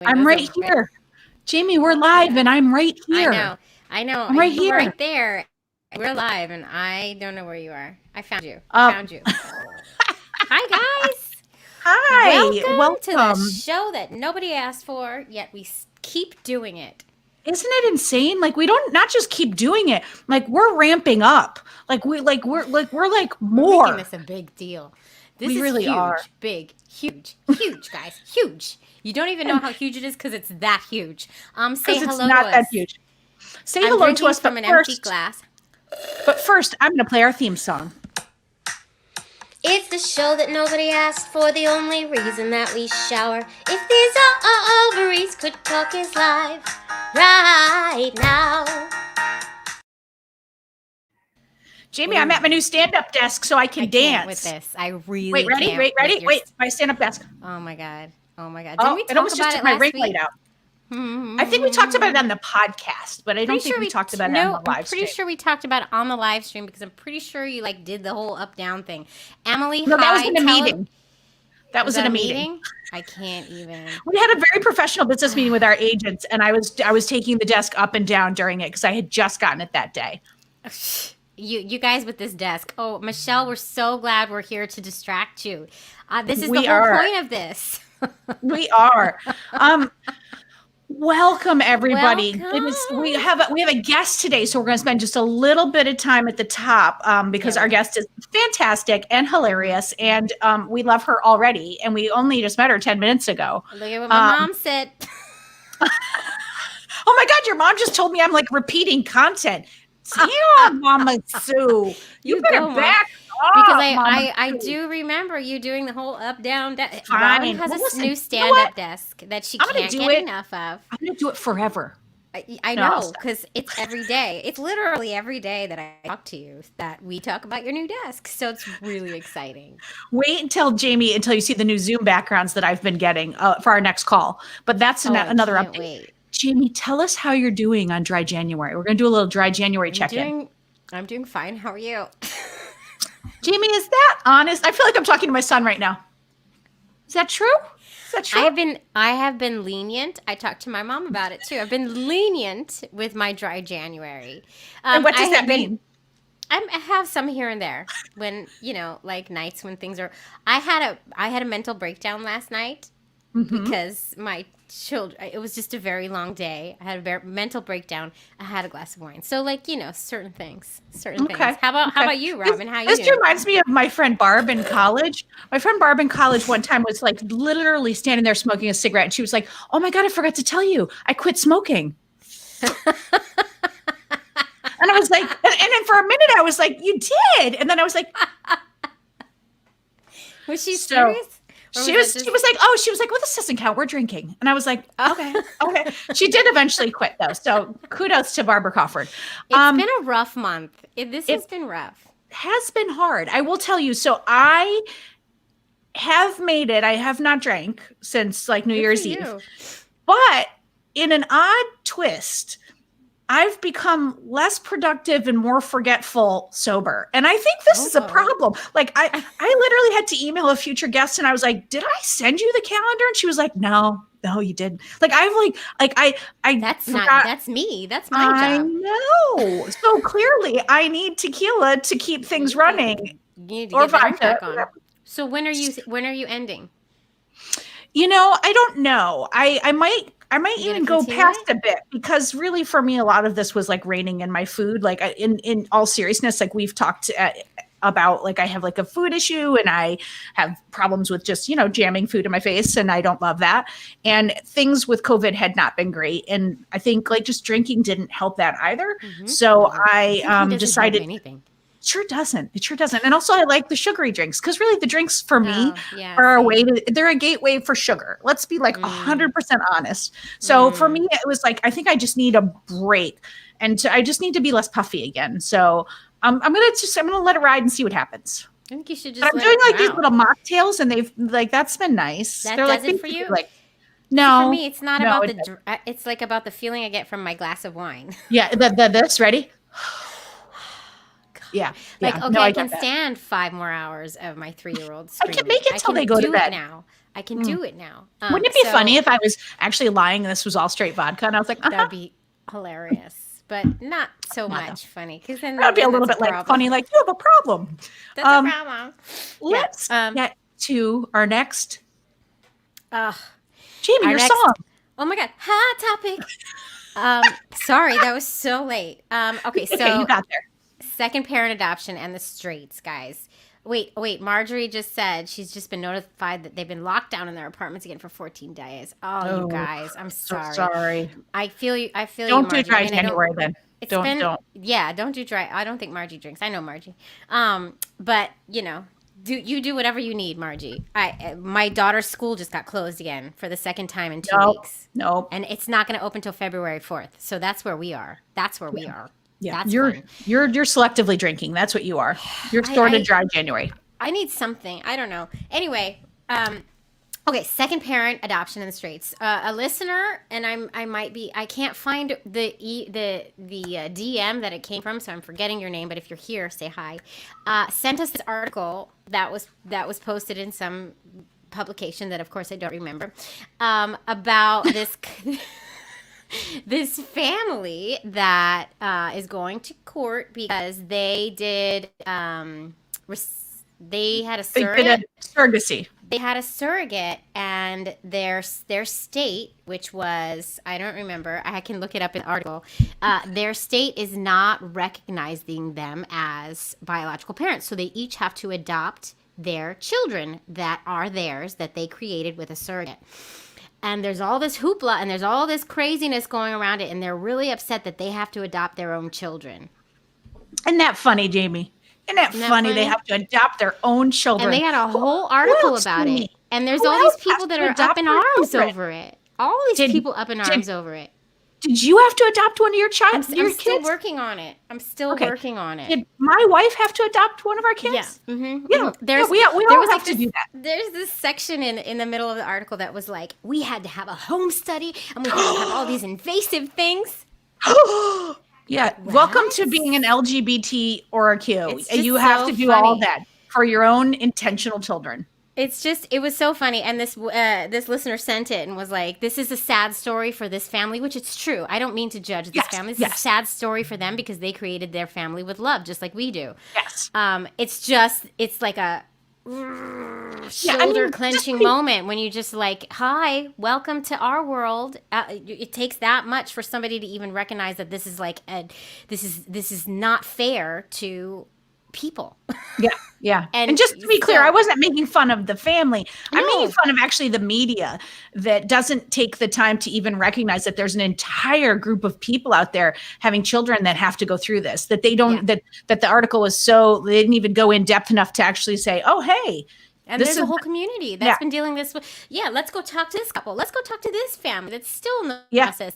I'm right here. Jamie, we're live and I'm right here. I know. I'm right You're here. right there. We're live, and I don't know where you are. I found you. Um, Hi, guys. Hi, Welcome to the welcome. show that nobody asked for, yet we keep doing it. Isn't it insane? Like we don't not just keep doing it. Like we're ramping up. We're We're making more. this a big deal. This We is really huge, are. big, huge, huge, guys, huge. You don't even know how huge it is because it's that huge. Say Because it's hello not to that us. huge. Say I'm hello to drinking us, from an empty glass. but first, I'm going to play our theme song. It's the show that nobody asked for, the only reason that we shower. If these ovaries could talk is live right now. Jamie, I'm at my new stand-up desk so I can I dance. can't with this. I really Wait, ready? can't. Wait, my stand-up desk. Oh my god. Didn't Oh, we it talk almost just about took it my last ring week? light out. I think we talked about it on the podcast, but I don't think we talked about it on the live I'm pretty stream. sure we talked about it on the live stream because I'm pretty sure you did the whole up down thing. Emily, No, that was hi, in a tell meeting. That was in a meeting. I can't even. We had a very professional business meeting with our agents, and I was taking the desk up and down during it because I had just gotten it that day. You guys with this desk. Oh, Michelle, we're so glad we're here to distract you. This is We the whole are. point of this. We are. Welcome everybody. Welcome. We have a guest today, so we're going to spend just a little bit of time at the top because our guest is fantastic and hilarious, and we love her already. And we only just met her 10 minutes ago. Look at what my mom said. Oh my God, your mom just told me I'm like repeating content. Yeah, Mama Sue. You better go, Mom. back up. Because Mama I Sue. do remember you doing the whole up down desk. Fine. Robin has Well, a listen, new you know stand what? up desk that she I'm gonna can't do get it. enough of. I'm going to do it forever. I No, I'll know, stop. because it's every day. It's literally every day that I talk to you that we talk about your new desk. So it's really exciting. Wait until you see the new Zoom backgrounds that I've been getting for our next call. But that's another I can't update. wait. Jamie, tell us how you're doing on Dry January. We're going to do a little Dry January check-in. I'm doing fine. How are you? Jamie, is that honest? I feel like I'm talking to my son right now. Is that true? Is that true? I have been lenient. I talked to my mom about it too. I've been lenient with my Dry January. And what does that mean? I have some here and there when like nights when things are. I had a mental breakdown last night because my children. It was just a very long day. I had a very mental breakdown. I had a glass of wine. So certain things. How about you, Robin? How you doing? This reminds me of my friend Barb in college. My friend Barb in college one time was like literally standing there smoking a cigarette, and she was like, "Oh my God, I forgot to tell you, I quit smoking." And I was like, and then for a minute I was like, "You did?" And then I was like, Was she serious? She was like, well, this doesn't count. We're drinking. And I was like, okay. She did eventually quit though. So kudos to Barbara Crawford. It's been a rough month. This has been rough. Has been hard. I will tell you. So I have made it. I have not drank since like New Year's Eve. But in an odd twist, I've become less productive and more forgetful sober. And I think this is a problem. Like I literally had to email a future guest and I was like, did I send you the calendar? And she was like, no, you didn't. Like That's me. That's my job. I know. So clearly I need tequila to keep things running. You need to get that back on. So when are you ending? I don't know. I might even go past a bit because really for me, a lot of this was like reining in my food. Like in all seriousness, like we've talked about, like I have like a food issue and I have problems with just, jamming food in my face. And I don't love that. And things with COVID had not been great. And I think like just drinking didn't help that either. So I decided anything. It sure doesn't. And also I like the sugary drinks because really the drinks for me are they're a gateway for sugar. Let's be like 100% honest. So for me, it was like, I think I just need a break and I just need to be less puffy again. So I'm going to let it ride and see what happens. I think you should just I'm doing like these little mocktails and they've like, that's been nice. That They're does like, it for you? Like, no. For me, it's not about it's like about the feeling I get from my glass of wine. Yeah. This ready? Yeah. Like, Yeah. okay, No, I I can get that. stand 5 more hours of my 3-year-old I screaming. can make it till they go to do bed. it now. I can do it now. Wouldn't it be funny if I was actually lying and this was all straight vodka and I was like, That'd be hilarious, but not so Not much funny, because then that would be a little that's bit like problem. funny, like you have a problem. That's a problem. Let's get to our next. Jamie, Our your next- song. Oh my God, hot topic. Sorry, that was so late. Okay, so Okay, you got there. second parent adoption and the straights, guys. Wait. Marjorie just said she's just been notified that they've been locked down in their apartments again for 14 days. Oh, you guys, I'm sorry. So sorry. I feel you. Don't do Margie. dry January then. Don't. Yeah, don't do dry. I don't think Margie drinks. I know Margie. But do whatever you need, Margie. My daughter's school just got closed again for the second time in 2 weeks. Nope. And it's not going to open till February 4th. So that's where we are. We are. Yeah, that's you're fun. you're selectively drinking. That's what you are. You're sort of dry January. I need something. I don't know. Anyway, okay, second parent adoption in the straights. A listener, and I can't find the DM that it came from, so I'm forgetting your name. But if you're here, say hi. Sent us this article that was posted in some publication that, of course, I don't remember, about this. This family that is going to court because they did they had a surrogate. They had a surrogate, and their state, which was, I don't remember, I can look it up in the article, their state is not recognizing them as biological parents, so they each have to adopt their children that are theirs, that they created with a surrogate. And there's all this hoopla and there's all this craziness going around it, and they're really upset that they have to adopt their own children. Isn't that funny, Jamie? Isn't that funny? They have to adopt their own children. And they had a whole article about it. And there's all these people that are up in arms over it. All these people up in arms over it. Did you have to adopt one of your I'm kids? still working on it. Working on it. Did my wife have to adopt one of our kids? Yeah. Mm-hmm. Yeah. We all have to do that. There's this section in the middle of the article that was like, we had to have a home study and we had to have all these invasive things. Yeah. What? Welcome to being an LGBT or a Q. You have to do funny. all that for your own intentional children. It was so funny. And this listener sent it and was like, this is a sad story for this family, which it's true. I don't mean to judge this family. It's a sad story for them because they created their family with love, just like we do. Yes. It's like a shoulder clenching moment when you just like, hi, welcome to our world. It takes that much for somebody to even recognize that this is like this is not fair to people. Yeah. And just to be clear, I wasn't making fun of the family. No. I'm making fun of actually the media that doesn't take the time to even recognize that there's an entire group of people out there having children that have to go through this, that they don't, that the article was they didn't even go in depth enough to actually say, oh, hey. And there's a whole community that's been dealing this with. Yeah, let's go talk to this couple. Let's go talk to this family that's still in the process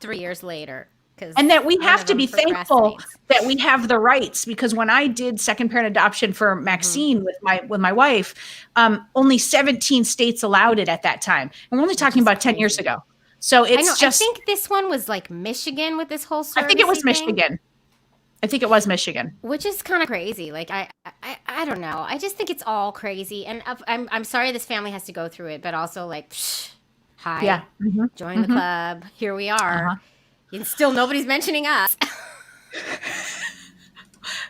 3 years later. And that we have to be thankful that we have the rights, because when I did second parent adoption for Maxine with my wife, only 17 states allowed it at that time. And we're only talking about 10 years ago. So it's I think this one was like Michigan with this whole surrogacy I think it was thing. Michigan. I think it was Michigan. Which is kind of crazy. Like, I don't know. I just think it's all crazy. And I'm sorry this family has to go through it, but also like, hi, join the club. Here we are. And still nobody's mentioning us.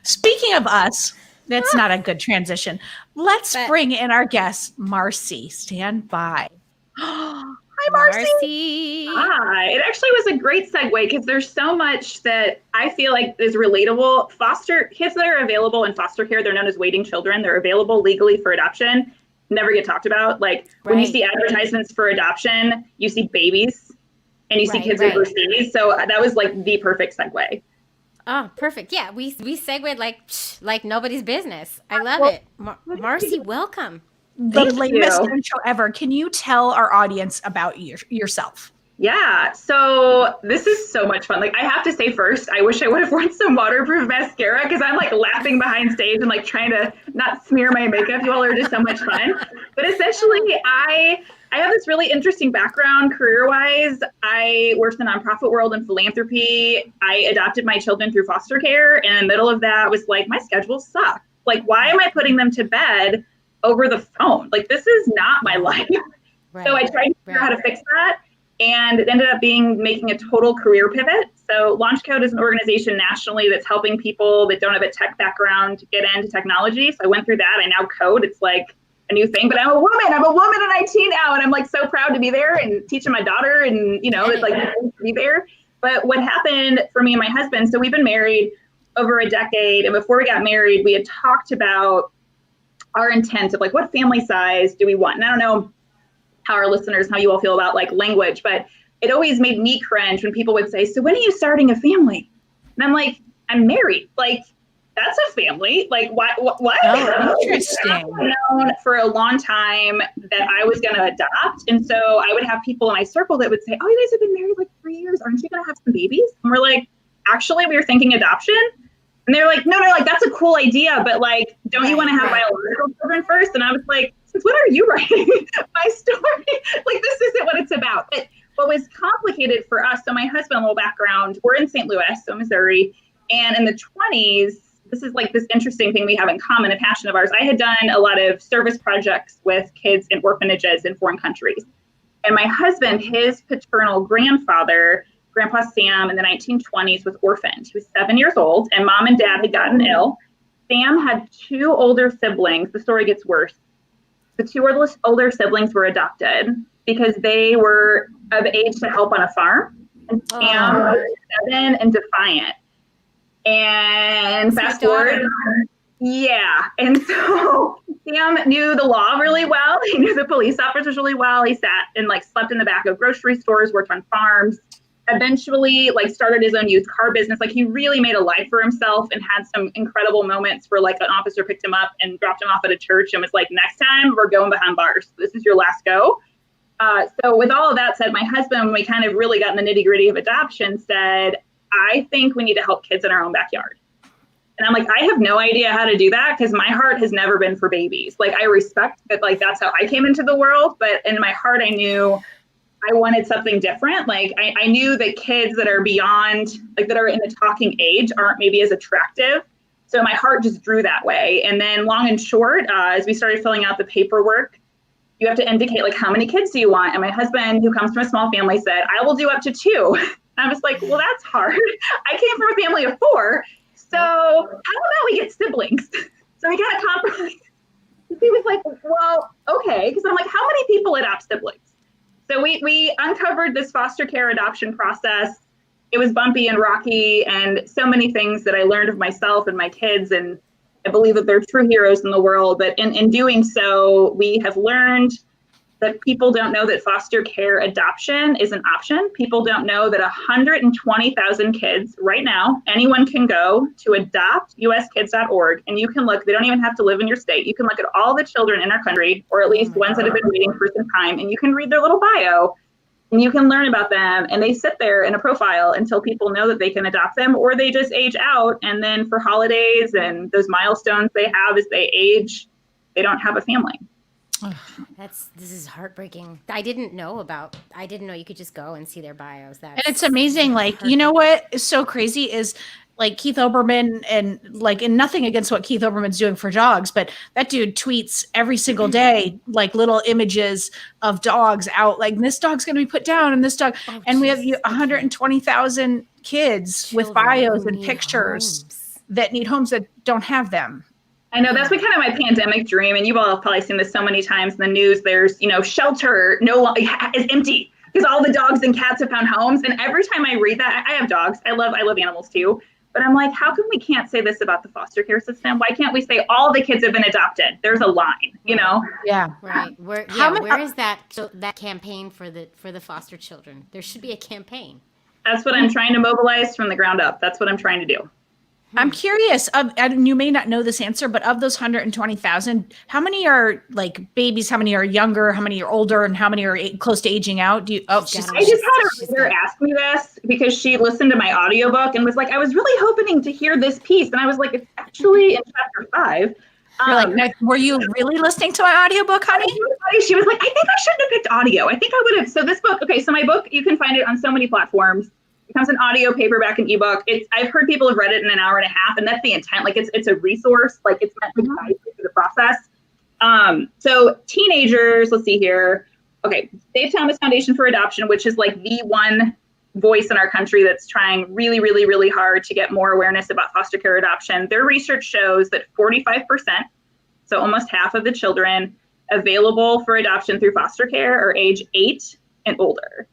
Speaking of us, that's not a good transition. Let's bring in our guest, Marcy. Stand by. Hi, Marcy. Hi. It actually was a great segue because there's so much that I feel like is relatable. Foster kids that are available in foster care, they're known as waiting children. They're available legally for adoption, never get talked about. Like when you see advertisements for adoption, you see babies. And you see kids overseas. So that was like the perfect segue. Oh, perfect. Yeah, we segued like nobody's business. I love it. Marcy, welcome. The lamest intro ever. Can you tell our audience about yourself? Yeah, so this is so much fun. Like I have to say first, I wish I would have worn some waterproof mascara because I'm like laughing behind stage and like trying to not smear my makeup. You all are just so much fun. But essentially, I I have this really interesting background career-wise. I worked in the nonprofit world and philanthropy. I adopted my children through foster care. And in the middle of that was like, my schedule sucks. Like, why am I putting them to bed over the phone? Like, this is not my life. Right. So I tried to figure out how to fix that. And it ended up making a total career pivot. So LaunchCode is an organization nationally that's helping people that don't have a tech background to get into technology. So I went through that. I now code. It's like a new thing, but I'm a woman in IT now. And I'm like so proud to be there and teaching my daughter and, it's like to be there. But what happened for me and my husband, so we've been married over a decade. And before we got married, we had talked about our intent of like, what family size do we want? And I don't know how our listeners, how you all feel about like language, but it always made me cringe when people would say, so when are you starting a family? And I'm like, I'm married. Like, that's a family. Like, what? Oh, interesting. I've known for a long time that I was going to adopt. And so I would have people in my circle that would say, oh, you guys have been married like 3 years. Aren't you going to have some babies? And we're like, actually, we were thinking adoption. And they're like, no, like, that's a cool idea. But like, don't you want to have biological children first? And I was like, since when are you writing my story? Like, this isn't what it's about. But what was complicated for us, so my husband, a little background, we're in St. Louis, so Missouri. And in the 20s, this is like this interesting thing we have in common, a passion of ours. I had done a lot of service projects with kids in orphanages in foreign countries. And my husband, his paternal grandfather, Grandpa Sam, in the 1920s was orphaned. He was 7 years old, and mom and dad had gotten ill. Sam had 2 older siblings. The story gets worse. The 2 older siblings were adopted because they were of age to help on a farm. And Sam was 7 and defiant. And fast forward, yeah. And so Sam knew the law really well. He knew the police officers really well. He sat and like slept in the back of grocery stores, worked on farms, eventually like started his own used car business. Like he really made a life for himself and had some incredible moments where like an officer picked him up and dropped him off at a church and was like, next time we're going behind bars. This is your last go. So with all of that said, my husband, when we kind of really got in the nitty gritty of adoption, said, I think we need to help kids in our own backyard. And I'm like, I have no idea how to do that because my heart has never been for babies. Like I respect that, like that's how I came into the world. But in my heart, I knew I wanted something different. Like I knew that kids that are beyond, like that are in the talking age aren't maybe as attractive. So my heart just drew that way. And then long and short, as we started filling out the paperwork, you have to indicate like how many kids do you want? And my husband, who comes from a small family, said, I will do up to 2. And I was like, well, that's hard. I came from a family of 4. So how about we get siblings? So we got a compromise. He was like, well, okay. Because I'm like, how many people adopt siblings? So we uncovered this foster care adoption process. It was bumpy and rocky and so many things that I learned of myself and my kids. And I believe that they're true heroes in the world. But in doing so, we have learned that people don't know that foster care adoption is an option. People don't know that 120,000 kids right now, anyone can go to adoptuskids.org and you can look, they don't even have to live in your state. You can look at all the children in our country, or at least ones that have been waiting for some time, and you can read their little bio and you can learn about them. And they sit there in a profile until people know that they can adopt them, or they just age out. And then for holidays and those milestones they have as they age, they don't have a family. This is heartbreaking. I didn't know you could just go and see their bios. And it's amazing. Like, you know what is so crazy is like Keith Olbermann, and like, and nothing against what Keith Olbermann's doing for dogs, but that dude tweets every single day, like little images of dogs out, like this dog's going to be put down and this dog. And we have 120,000 kids with bios and pictures that need homes that don't have them. I know that's been kind of my pandemic dream, and you all have probably seen this so many times in the news. There's, shelter is empty because all the dogs and cats have found homes. And every time I read that, I have dogs. I love animals too. But I'm like, how come we can't say this about the foster care system? Why can't we say all the kids have been adopted? There's a line, Yeah. Right. Where is that campaign for the foster children? There should be a campaign. That's what I'm trying to mobilize from the ground up. That's what I'm trying to do. I'm curious, and you may not know this answer, but of those 120,000, how many are like babies? How many are younger? How many are older? And how many are close to aging out? I just had a reader ask me this because she listened to my audiobook and was like, I was really hoping to hear this piece. And I was like, it's actually in chapter 5. You're like, were you really listening to my audiobook, honey? She was like, I think I shouldn't have picked audio. I think I would have. So this book, okay, so my book, you can find it on so many platforms. It comes in audio, paperback, and ebook. I've heard people have read it in an hour and a half, and that's the intent. Like it's a resource, like it's meant to guide you through the process. So teenagers, let's see here. Okay, Dave Thomas Foundation for Adoption, which is like the one voice in our country that's trying really, really, really hard to get more awareness about foster care adoption. Their research shows that 45%, so almost half of the children available for adoption through foster care are age 8 and older.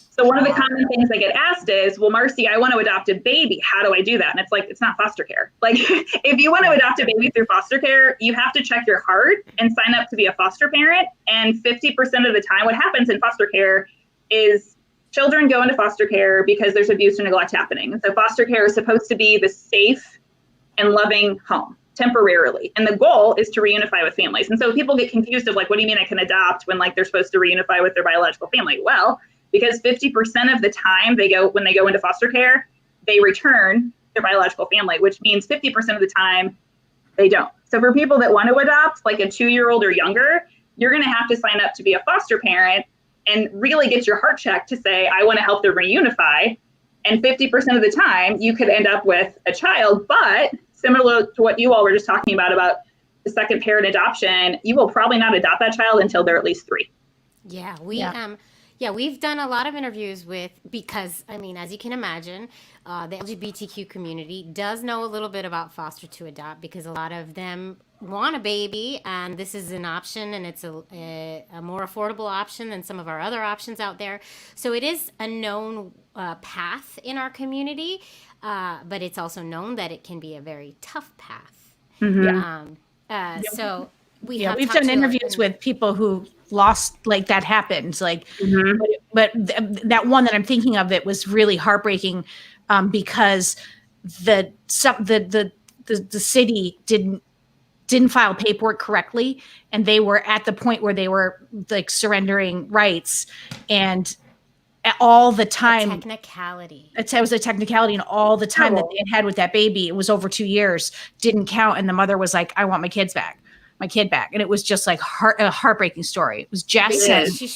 So one of the common things I get asked is, well, Marcy, I want to adopt a baby. How do I do that? And it's like, it's not foster care. Like if you want to adopt a baby through foster care, you have to check your heart and sign up to be a foster parent. And 50% of the time, what happens in foster care is children go into foster care because there's abuse or neglect happening. And so foster care is supposed to be the safe and loving home temporarily. And the goal is to reunify with families. And so people get confused of like, what do you mean I can adopt when like they're supposed to reunify with their biological family? Well, because 50% of the time when they go into foster care, they return their biological family, which means 50% of the time they don't. So for people that want to adopt like a 2-year-old or younger, you're going to have to sign up to be a foster parent and really get your heart checked to say, I want to help them reunify. And 50% of the time you could end up with a child, but similar to what you all were just talking about the second parent adoption, you will probably not adopt that child until they're at least 3. Yeah, we've done a lot of interviews because, I mean, as you can imagine, the LGBTQ community does know a little bit about foster to adopt because a lot of them want a baby and this is an option and it's a more affordable option than some of our other options out there. So it is a known path in our community, but it's also known that it can be a very tough path. So we've done interviews with people who lost, like that happens, like, but that one that I'm thinking of, it was really heartbreaking because the city didn't file paperwork correctly, and they were at the point where they were like surrendering rights, and all the time technicality. It was a technicality, and all the time that they had with that baby, it was over 2 years, didn't count, and the mother was like, I want my kid back. And it was just like a heartbreaking story. It was Jess. She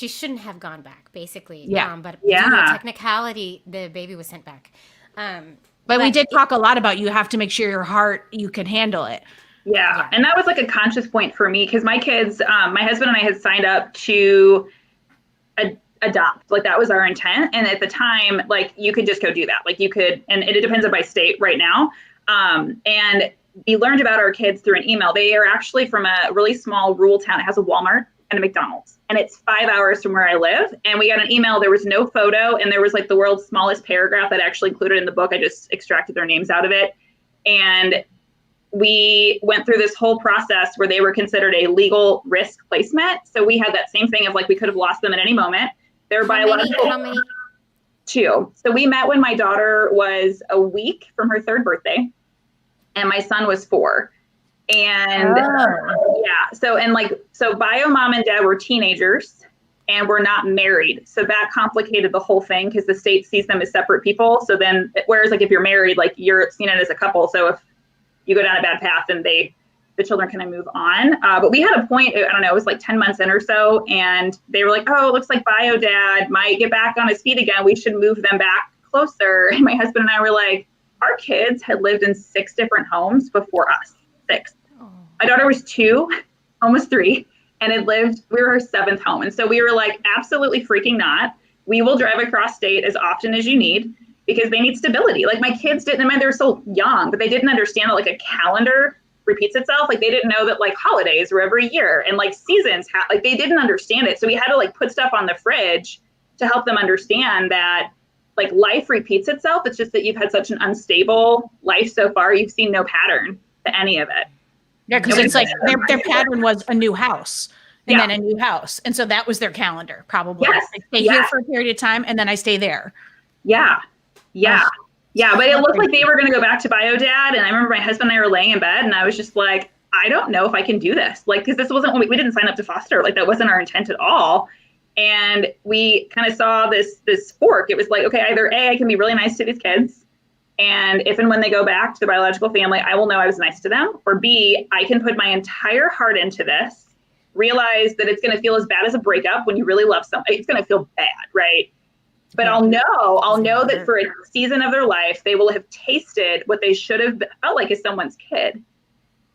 shouldn't have gone back, basically. But due Yeah. to technicality, the baby was sent back. But we did talk a lot about you have to make sure your heart, you can handle it. Yeah. And that was like a conscious point for me because my kids, my husband and I had signed up to adopt. Like that was our intent. And at the time, like you could just go do that. Like you could, and it depends on by state right now. And we learned about our kids through an email. They are actually from a really small rural town. It has a Walmart and a McDonald's, and it's 5 hours from where I live. And we got an email. There was no photo, and there was like the world's smallest paragraph that actually included in the book. I just extracted their names out of it. And we went through this whole process where they were considered a legal risk placement. So we had that same thing of like, we could have lost them at any moment. They're biological. How many? 2. So we met when my daughter was a week from her 3rd birthday. And my son was 4. And so bio mom and dad were teenagers and were not married. So that complicated the whole thing because the state sees them as separate people. So then, whereas like if you're married, like you're seen it as a couple. So if you go down a bad path, then the children kind of move on. But we had a point, I don't know, it was like 10 months in or so. And they were like, oh, it looks like bio dad might get back on his feet again. We should move them back closer. And my husband and I were like, our kids had lived in 6 different homes before us. 6. Oh. My daughter was 2, almost 3, and we were her 7th home. And so we were like, absolutely freaking not. We will drive across state as often as you need because they need stability. Like my kids didn't, I mean, they were so young, but they didn't understand that like a calendar repeats itself. Like they didn't know that like holidays were every year and like seasons, like they didn't understand it. So we had to like put stuff on the fridge to help them understand that like life repeats itself. It's just that you've had such an unstable life so far. You've seen no pattern to any of it. Yeah, because it's like their pattern was a new house and then a new house. And so that was their calendar, probably. Yes. I stay here for a period of time and then I stay there. Yeah. But it looked like they were going to go back to bio dad. And I remember my husband and I were laying in bed and I was just like, I don't know if I can do this. Like, because this wasn't when we didn't sign up to foster. Like that wasn't our intent at all. And we kind of saw this fork. It was like, okay, either A, I can be really nice to these kids And if and when they go back to the biological family, I will know I was nice to them. Or B, I can put my entire heart into this, realize that it's going to feel as bad as a breakup when you really love somebody. It's going to feel bad, right? But I'll know that for a season of their life, they will have tasted what they should have felt like as someone's kid.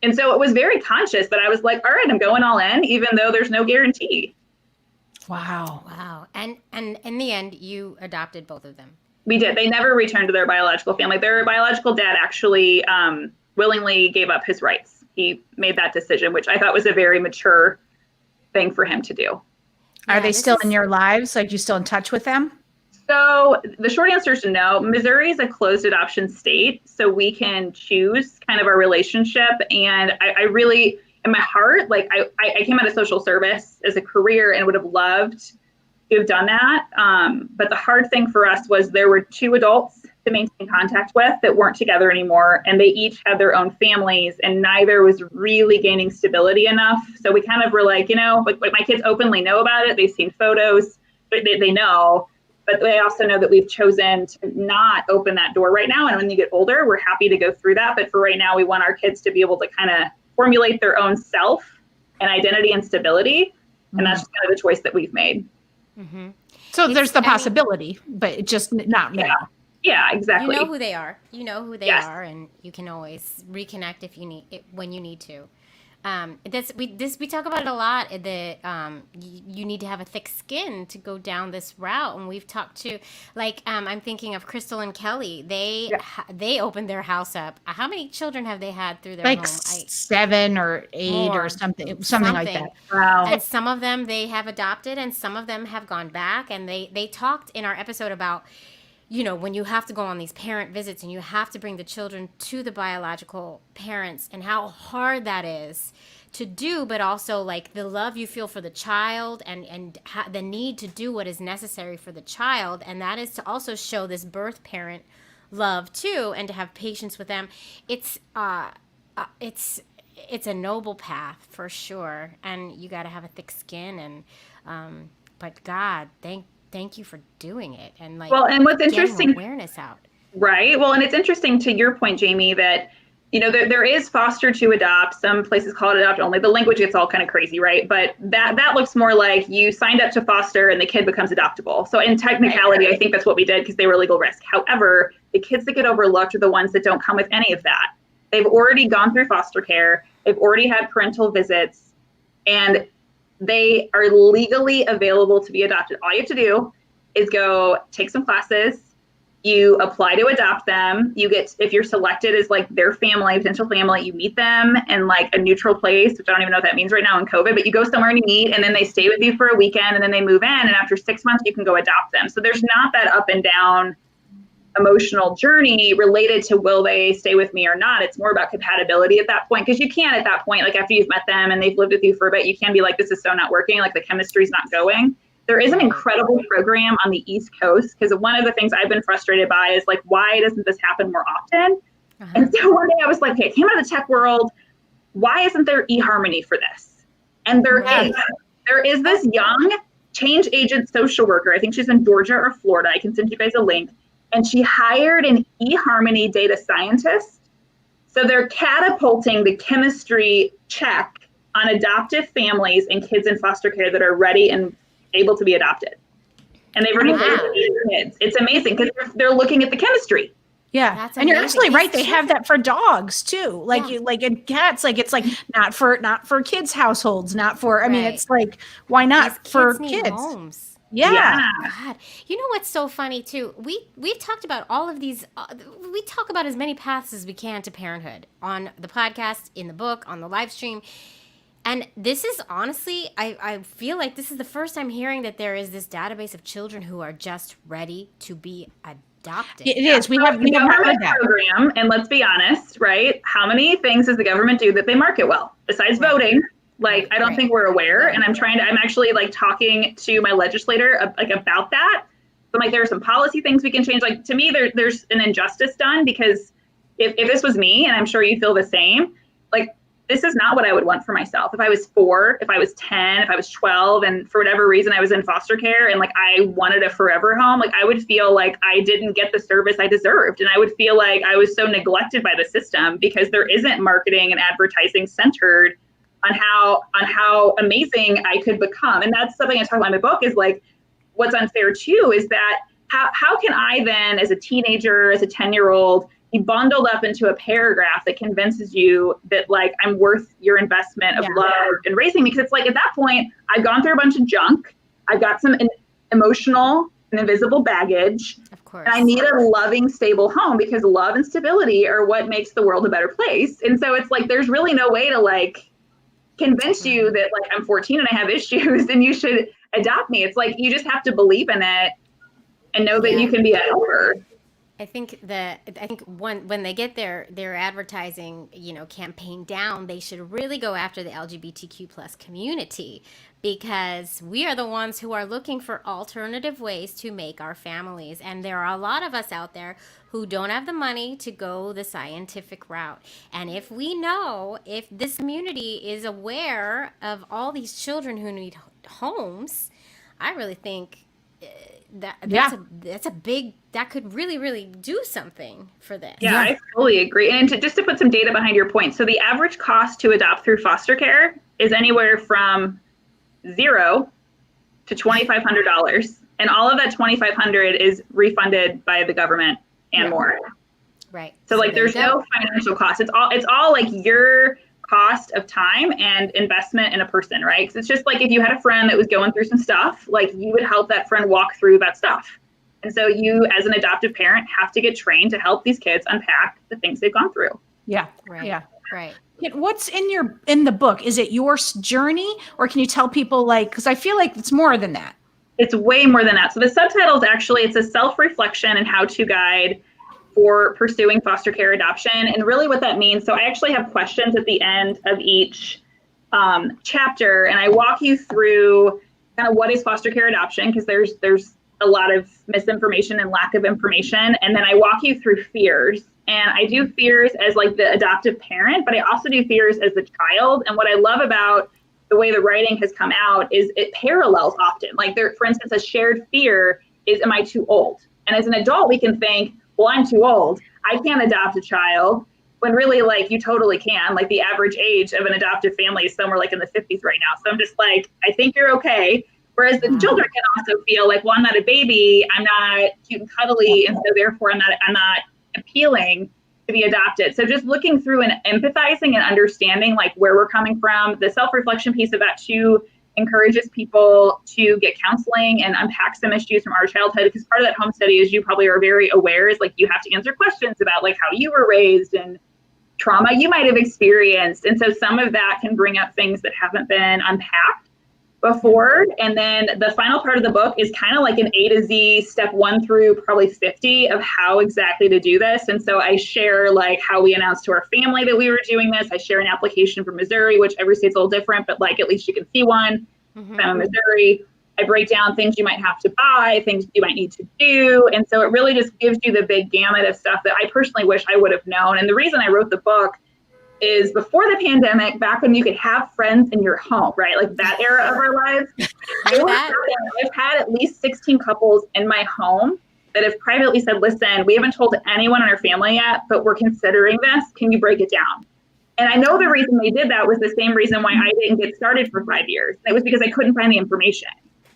And so it was very conscious that I was like, all right, I'm going all in, even though there's no guarantee. Wow. Wow. And in the end, you adopted both of them. We did. They never returned to their biological family. Their biological dad actually willingly gave up his rights. He made that decision, which I thought was a very mature thing for him to do. Are they still in your lives? Like, you still in touch with them? So the short answer is no. Missouri is a closed adoption state, so we can choose kind of our relationship. And I really, in my heart, like I came out of social service as a career and would have loved to have done that. But the hard thing for us was there were 2 adults to maintain contact with that weren't together anymore, and they each had their own families, and neither was really gaining stability enough. So we kind of were like, like my kids openly know about it. They've seen photos, they know. But they also know that we've chosen to not open that door right now. And when you get older, we're happy to go through that. But for right now, we want our kids to be able to kind of formulate their own self and identity and stability. And that's just kind of the choice that we've made. Mm-hmm. So there's the possibility, but just not now. Yeah, exactly. You know who they are. You know who they are, and you can always reconnect if you need it, when you need to. We talk about it a lot. You need to have a thick skin to go down this route, and we've talked to, I'm thinking of Crystal and Kelly. They opened their house up. How many children have they had through their home? 7 or 8 or something like that. Wow. And some of them they have adopted, and some of them have gone back. And they talked in our episode about, when you have to go on these parent visits and you have to bring the children to the biological parents, and how hard that is to do, but also like the love you feel for the child and the need to do what is necessary for the child. And that is to also show this birth parent love too, and to have patience with them. It's a noble path for sure. And you got to have a thick skin, and, but God, thank you for doing it. And and what's interesting, awareness out. Right. Well, and it's interesting to your point, Jamie, that, there is foster to adopt. Some places call it adopt only. The language gets all kind of crazy, right? But that looks more like you signed up to foster and the kid becomes adoptable. So in technicality, I think that's what we did because they were legal risk. However, the kids that get overlooked are the ones that don't come with any of that. They've already gone through foster care. They've already had parental visits, and they are legally available to be adopted. All you have to do is go take some classes. You apply to adopt them. You get, if you're selected as like their family, potential family, you meet them in like a neutral place, which I don't even know what that means right now in COVID, but you go somewhere and you meet, and then they stay with you for a weekend, and then they move in. And after 6 months, you can go adopt them. So there's not that up and down emotional journey related to will they stay with me or not. It's more about compatibility at that point, because you can at that point, like after you've met them and they've lived with you for a bit, you can be like, this is so not working, like the chemistry's not going. There is an incredible program on the East Coast, because one of the things I've been frustrated by is like, why doesn't this happen more often? And so one day I was like, okay, I came out of the tech world. Why isn't there eHarmony for this? And there is this young change agent social worker. I think she's in Georgia or Florida. I can send you guys a link. And she hired an eHarmony data scientist. So they're catapulting the chemistry check on adoptive families and kids in foster care that are ready and able to be adopted. And they've already kids. It's amazing because they're looking at the chemistry. Yeah. That's and you're amazing. absolutely right. They have that for dogs too. Like like in cats, like it's like not for kids' households, not for, I mean, it's like, why not for kids? Homes. Yeah. God. You know what's so funny too? We've talked about all of these. We talk about as many paths as we can to parenthood on the podcast, in the book, on the live stream. And this is honestly, I feel like this is the first time hearing that there is this database of children who are just ready to be adopted. It is. We have heard that program. And let's be honest, right? How many things does the government do that they market well besides voting? Like, I don't think we're aware. And I'm actually like talking to my legislator like about that. So I'm like, there are some policy things we can change. Like, to me, there's an injustice done, because if this was me, and I'm sure you feel the same, like this is not what I would want for myself. If I was 4, if I was 10, if I was 12, and for whatever reason I was in foster care and like I wanted a forever home, like I would feel like I didn't get the service I deserved. And I would feel like I was so neglected by the system because there isn't marketing and advertising centered on how amazing I could become. And that's something I talk about in my book is like, what's unfair too is that how can I then, as a teenager, as a 10-year-old, be bundled up into a paragraph that convinces you that like I'm worth your investment of love and raising me? Because it's like at that point, I've gone through a bunch of junk. I've got some emotional and invisible baggage. Of course. And I need a loving, stable home because love and stability are what makes the world a better place. And so it's like there's really no way to like convince you that like I'm 14 and I have issues and you should adopt me. It's like you just have to believe in it and know that you can be a helper. I think when they get their advertising, campaign down, they should really go after the LGBTQ plus community, because we are the ones who are looking for alternative ways to make our families. And there are a lot of us out there who don't have the money to go the scientific route. And if this community is aware of all these children who need homes, I really think that's a big, that could really, really do something for this. Yeah, I fully agree. And just to put some data behind your point, so the average cost to adopt through foster care is anywhere from $0 to $2,500, and all of that $2,500 is refunded by the government and more. Right. So like, there's no financial cost. It's all like your cost of time and investment in a person, right? Because it's just like if you had a friend that was going through some stuff, like you would help that friend walk through that stuff. And so you, as an adoptive parent, have to get trained to help these kids unpack the things they've gone through. Yeah. Right. Yeah. Right. What's in the book? Is it your journey, or can you tell people because I feel like it's more than that. It's way more than that. So the subtitle is actually, it's a self-reflection and how-to guide for pursuing foster care adoption. And really what that means, so I actually have questions at the end of each chapter, and I walk you through kind of what is foster care adoption, because there's a lot of misinformation and lack of information. And then I walk you through fears. And I do fears as like the adoptive parent, but I also do fears as the child. And what I love about the way the writing has come out is it parallels often. Like there, for instance, a shared fear is, am I too old? And as an adult, we can think, well, I'm too old. I can't adopt a child. When really, like, you totally can. Like the average age of an adoptive family is somewhere like in the 50s right now. So I'm just like, I think you're okay. Whereas the children can also feel like, well, I'm not a baby. I'm not cute and cuddly. And so therefore I'm not appealing to be adopted. So just looking through and empathizing and understanding like where we're coming from. The self-reflection piece of that too encourages people to get counseling and unpack some issues from our childhood, because part of that home study, as you probably are very aware, is like you have to answer questions about like how you were raised and trauma you might have experienced. And so some of that can bring up things that haven't been unpacked before. And then the final part of the book is kind of like an A to Z, step 1 through probably 50 of how exactly to do this. And so I share like how we announced to our family that we were doing this. I share an application for Missouri, which every state's a little different, but like at least you can see one. I'm in Missouri. I break down things you might have to buy, things you might need to do. And so it really just gives you the big gamut of stuff that I personally wish I would have known. And the reason I wrote the book is before the pandemic, back when you could have friends in your home, right? Like that era of our lives. I've had at least 16 couples in my home that have privately said, listen, we haven't told anyone in our family yet, but we're considering this. Can you break it down? And I know the reason they did that was the same reason why I didn't get started for 5 years. It was because I couldn't find the information.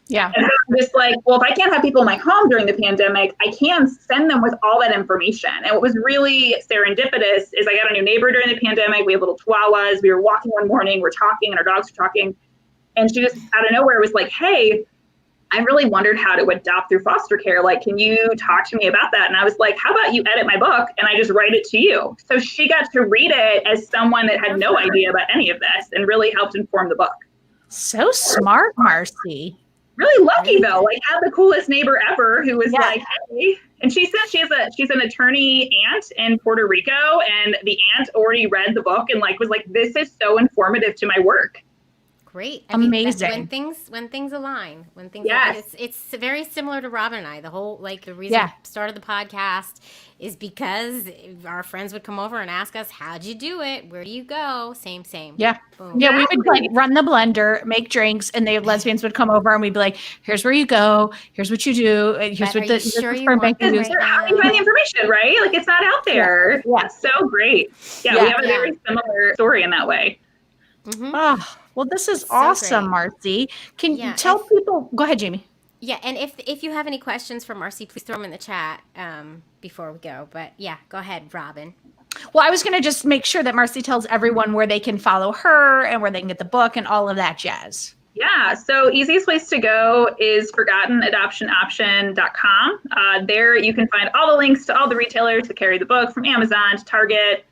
Yeah. And I'm just like, well, if I can't have people in my home during the pandemic, I can send them with all that information. And what was really serendipitous is I got a new neighbor during the pandemic. We have little chihuahuas. We were walking one morning, we're talking, and our dogs are talking. And she just out of nowhere was like, hey, I really wondered how to adopt through foster care. Like, can you talk to me about that? And I was like, how about you edit my book and I just write it to you? So she got to read it as someone that had no idea about any of this and really helped inform the book. So smart, Marcy. Really lucky though, like had the coolest neighbor ever who was like, hey, and she said she's an attorney aunt in Puerto Rico, and the aunt already read the book and like was like, this is so informative to my work. Great. Amazing. When things align, Yes. it's very similar to Robin and I. The whole the reason I started the podcast is because our friends would come over and ask us, "How'd you do it? Where do you go?" Same. Yeah. Boom. Yeah, we would like run the blender, make drinks, and the lesbians would come over and we'd be like, "Here's where you go. Here's what you do. And here's what the sperm bank you use." How do you find the information, right? Like it's not out there. Yeah. It's so great. Yeah, we have a very similar story in that way. Mm-hmm. Oh, well, this is awesome, Marcy. Can you tell people? Go ahead, Jamie. Yeah, and if you have any questions for Marcy, please throw them in the chat before we go. But yeah, go ahead, Robin. Well, I was going to just make sure that Marcy tells everyone where they can follow her and where they can get the book and all of that jazz. Yeah, so easiest place to go is ForgottenAdoptionOption.com. There you can find all the links to all the retailers that carry the book, from Amazon to Target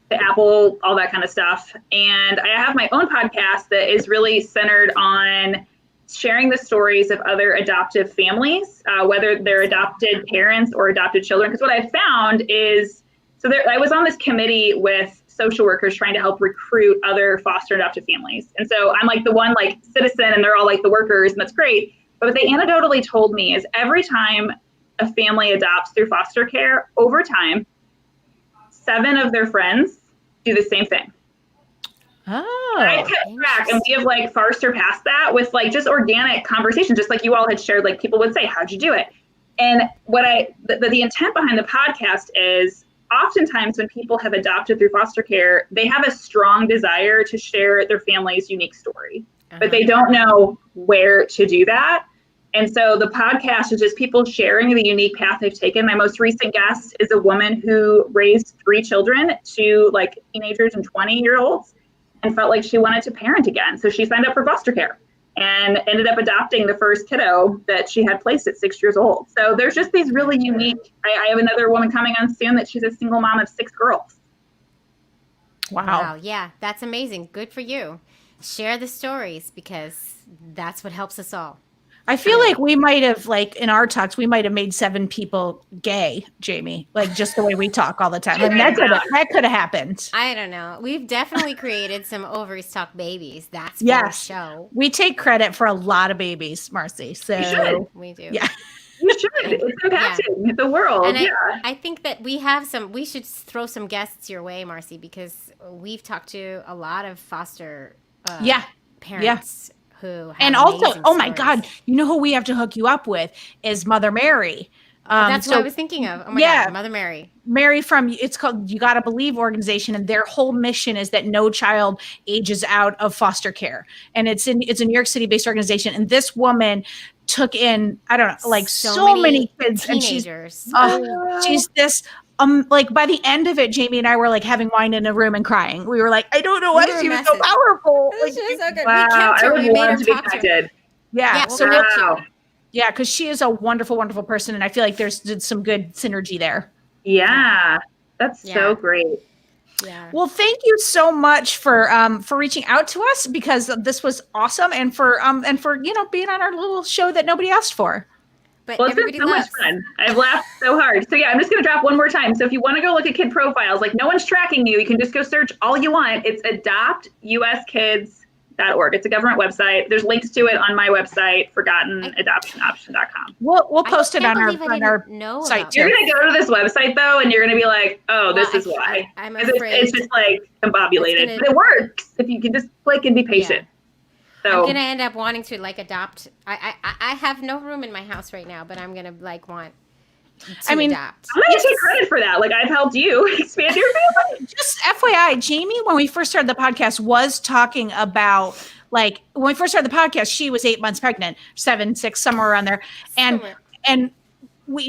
to Apple, all that kind of stuff. And I have my own podcast that is really centered on sharing the stories of other adoptive families, whether they're adopted parents or adopted children. Because what I've found is, I was on this committee with social workers trying to help recruit other foster and adoptive families. And so I'm like the one like citizen and they're all like the workers, and that's great. But what they anecdotally told me is every time a family adopts through foster care, over time, 7 of their friends do the same thing. Oh, I kept track, and we have like far surpassed that with like just organic conversation, just like you all had shared. Like people would say, "How'd you do it?" And what the intent behind the podcast is, oftentimes when people have adopted through foster care, they have a strong desire to share their family's unique story, but they don't know where to do that. And so the podcast is just people sharing the unique path they've taken. My most recent guest is a woman who raised 3 children, 2 like teenagers and 20-year-olds, and felt like she wanted to parent again. So she signed up for foster care and ended up adopting the first kiddo that she had placed at 6 years old. So there's just these really unique, I have another woman coming on soon that she's a single mom of 6 girls. Wow. Yeah, that's amazing. Good for you. Share the stories, because that's what helps us all. I feel like we might have, like in our talks, we might have made 7 people gay, Jamie, like just the way we talk all the time. And that could have happened. I don't know. We've definitely created some Ovaries Talk babies. That's yes. show. We take credit for a lot of babies, Marcy. So we do. Yeah. You should. It's impacting the world. And I think that we should throw some guests your way, Marcy, because we've talked to a lot of foster parents who have and also, oh my stories. God, you know who we have to hook you up with is Mother Mary. That's what I was thinking of. Oh my God, Mother Mary. Mary from, it's called You Gotta Believe organization, and their whole mission is that no child ages out of foster care. And it's a New York City based organization. And this woman took in, I don't know, like so many kids, teenagers. And she's this, like by the end of it, Jamie and I were like having wine in a room and crying. We were like, I don't know why she was so powerful. Like, she was so good. Wow, we kept her. We made her to be talk to her. connected. Yeah. So yeah, because she is a wonderful, wonderful person, and I feel like there's some good synergy there. Yeah, that's so great. Yeah. Well, thank you so much for reaching out to us, because this was awesome, and for being on our little show that nobody asked for. But well, it's been so much fun. I've laughed so hard. So yeah, I'm just going to drop one more time. So if you want to go look at kid profiles, like no one's tracking you, you can just go search all you want. It's adoptuskids.org. It's a government website. There's links to it on my website, ForgottenAdoptionOption.com. We'll post it on our site too. You're going to go to this website though, and you're going to be like, oh, this is why. I'm afraid. It's just like combobulated. But it works if you can just click and be patient. Yeah. I'm gonna end up wanting to like adopt. I have no room in my house right now, but I'm gonna like want to adopt. I'm gonna take credit for that. Like I've helped you expand your family. Just FYI, Jamie, when we first started the podcast, was talking about like when we first started the podcast, she was 8 months pregnant, 7, 6, somewhere around there, and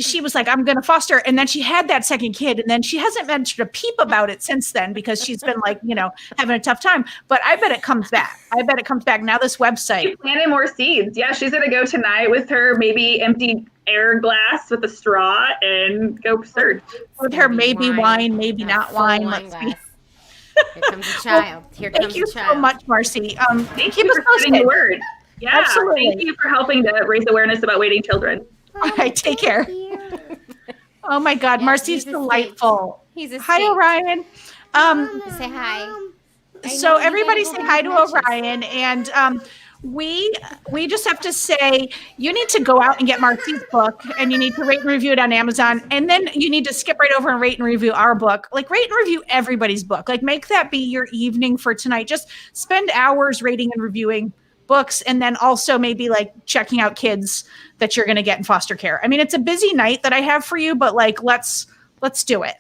she was like, I'm going to foster. And then she had that second kid. And then she hasn't mentioned a peep about it since then, because she's been like, having a tough time. But I bet it comes back. Now this website. She's planting more seeds. Yeah, she's going to go tonight with her maybe empty air glass with a straw and go search. With her maybe wine, maybe not wine. Let's see. Here comes a child. Thank you so much, Marcy. Thank you for spreading the word. Yeah, absolutely. Thank you for helping to raise awareness about waiting children. All right, take care. Oh my God, Marcy's delightful. He's a hi, Orion. Say hi. So everybody say hi to Orion, and we just have to say you need to go out and get Marcy's book, and you need to rate and review it on Amazon, and then you need to skip right over and rate and review our book. Like rate and review everybody's book. Like make that be your evening for tonight. Just spend hours rating and reviewing books, and then also maybe like checking out kids that you're going to get in foster care. I mean, it's a busy night that I have for you, but like let's do it.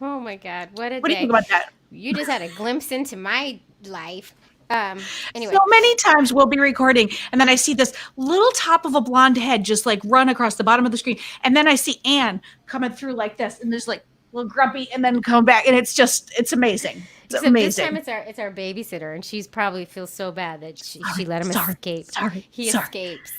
Oh my God, what do you think about that? You just had a glimpse into my life. Anyway. So many times we'll be recording and then I see this little top of a blonde head just like run across the bottom of the screen. And then I see Anne coming through like this and there's like a little grumpy and then come back. And it's amazing. It's amazing. This time it's our babysitter and she's probably feels so bad that she let him escape. He escapes.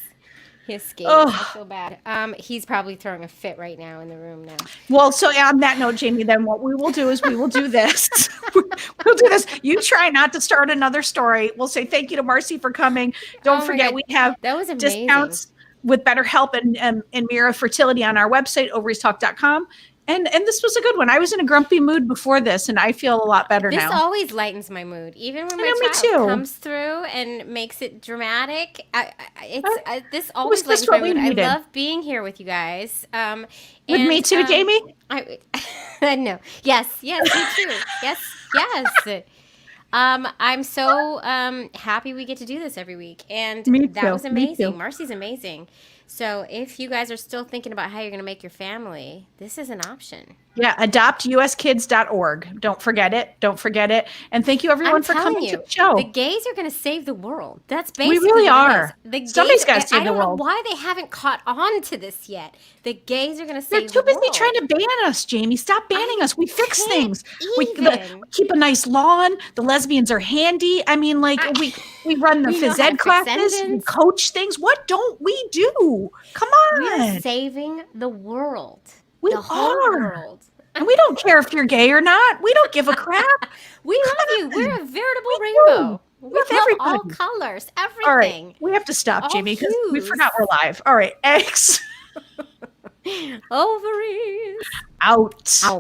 He escaped. I feel bad. He's probably throwing a fit right now in the room now. Well, so on that note, Jamie, then what we will do is we will do this. We'll do this. You try not to start another story. We'll say thank you to Marcy for coming. Don't forget we have discounts with BetterHelp and Mira Fertility on our website, ovariestalk.com. And this was a good one. I was in a grumpy mood before this, and I feel a lot better now. This always lightens my mood, even when my child comes through and makes it dramatic. This always lightens my mood. I love being here with you guys. With me too, Jamie? No. Yes, you too. Yes. I'm so happy we get to do this every week. And that was amazing. Marcy's amazing. So if you guys are still thinking about how you're going to make your family, this is an option. Yeah, adoptuskids.org. Don't forget it. And thank you everyone for coming to the show. The gays are going to save the world. That's basically we really are. Somebody's got to save the world. I don't know why they haven't caught on to this yet. The gays are going to save the world. They're too busy trying to ban us, Jamie. Stop banning us. We fix things. We keep a nice lawn. The lesbians are handy. I mean, like we run the phys ed classes. We coach things. What don't we do? Come on. We're saving the world. The whole world. And we don't care if you're gay or not. We don't give a crap. We love you. We're a veritable rainbow. We love all colors, everything. All right. We have to stop, Jamie, because we forgot we're live. All right. Eggs. Ovaries. Out.